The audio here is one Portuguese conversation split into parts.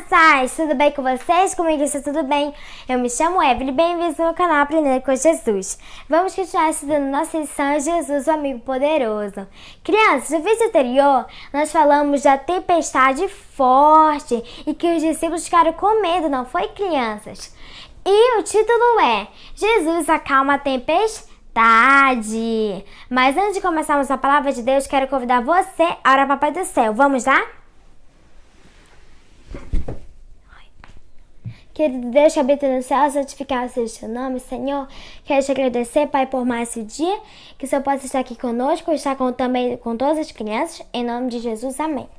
Crianças, tudo bem com vocês? Comigo está tudo bem? Eu me chamo Evelyn, bem-vindos ao meu canal Aprender com Jesus. Vamos continuar estudando nossa lição Jesus, o Amigo Poderoso. Crianças, no vídeo anterior, nós falamos da tempestade forte e que os discípulos ficaram com medo, não foi, crianças? E o título é Jesus acalma a tempestade. Mas antes de começarmos a palavra de Deus, quero convidar você a orar, Papai do Céu. Vamos lá? Querido Deus que habita no céu, santificado seja o seu nome, Senhor. Quero te agradecer, Pai, por mais esse dia, que o Senhor possa estar aqui conosco, estar também com todas as crianças, em nome de Jesus, amém.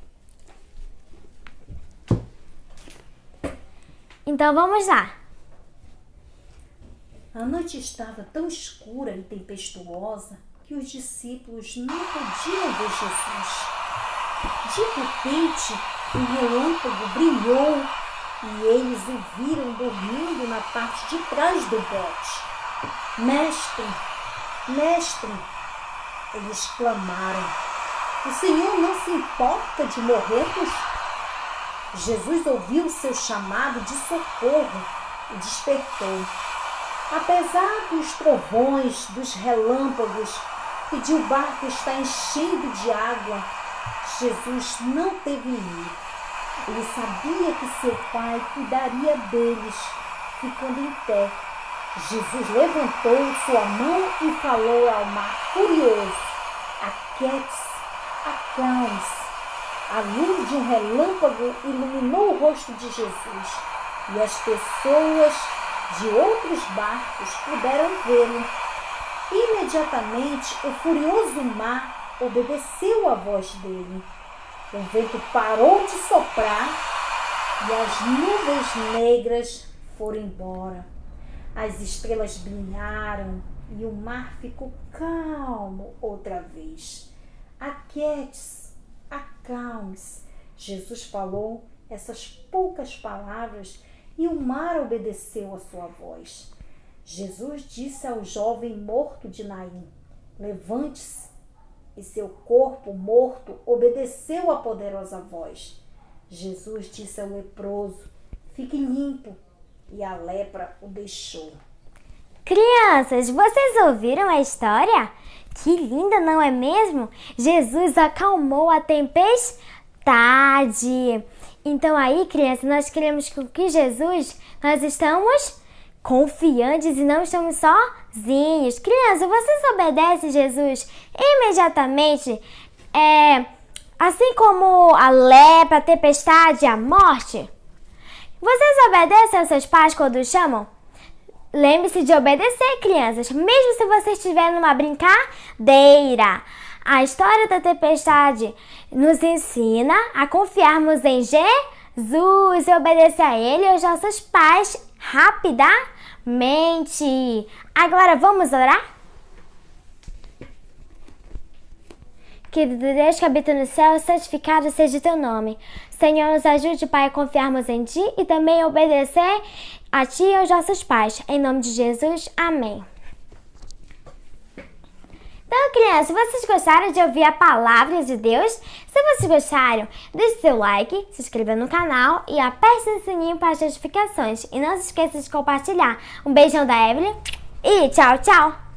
Então vamos lá. A noite estava tão escura e tempestuosa que os discípulos não podiam ver Jesus. De repente, um relâmpago brilhou e eles o viram dormindo na parte de trás do bote. Mestre, mestre, eles clamaram, o Senhor não se importa de morrermos? Jesus ouviu seu chamado de socorro e despertou. Apesar dos trovões, dos relâmpagos e de o barco estar enchendo de água, Jesus não teve medo. Ele sabia que seu pai cuidaria deles, ficando em pé. Jesus levantou sua mão e falou ao mar furioso: aquiete-se, acalme-se. A luz de um relâmpago iluminou o rosto de Jesus e as pessoas de outros barcos puderam vê-lo. Imediatamente, o furioso mar obedeceu à voz dele. O vento parou de soprar e as nuvens negras foram embora. As estrelas brilharam e o mar ficou calmo outra vez. Aquiete-se, acalme-se. Jesus falou essas poucas palavras e o mar obedeceu a sua voz. Jesus disse ao jovem morto de Naim: levante-se. E seu corpo morto obedeceu à poderosa voz. Jesus disse ao leproso: fique limpo. E a lepra o deixou. Crianças, vocês ouviram a história? Que linda, não é mesmo? Jesus acalmou a tempestade. Então aí, crianças, nós queremos que Jesus, nós estamos confiantes e não estamos sozinhos. Crianças, vocês obedecem Jesus imediatamente, assim como a lepra, a tempestade, a morte? Vocês obedecem aos seus pais quando chamam? Lembre-se de obedecer, crianças, mesmo se você estiver numa brincadeira. A história da tempestade nos ensina a confiarmos em Jesus e obedecer a Ele e aos nossos pais rapidamente. Agora vamos orar? Querido Deus que habita no céu, santificado seja o teu nome. Senhor, nos ajude, Pai, a confiarmos em Ti e também a obedecer a Ti e aos nossos pais. Em nome de Jesus, amém. Então, crianças, vocês gostaram de ouvir a palavra de Deus? Se vocês gostaram, deixe seu like, se inscreva no canal e aperte o sininho para as notificações. E não se esqueça de compartilhar. Um beijão da Evelyn e tchau, tchau!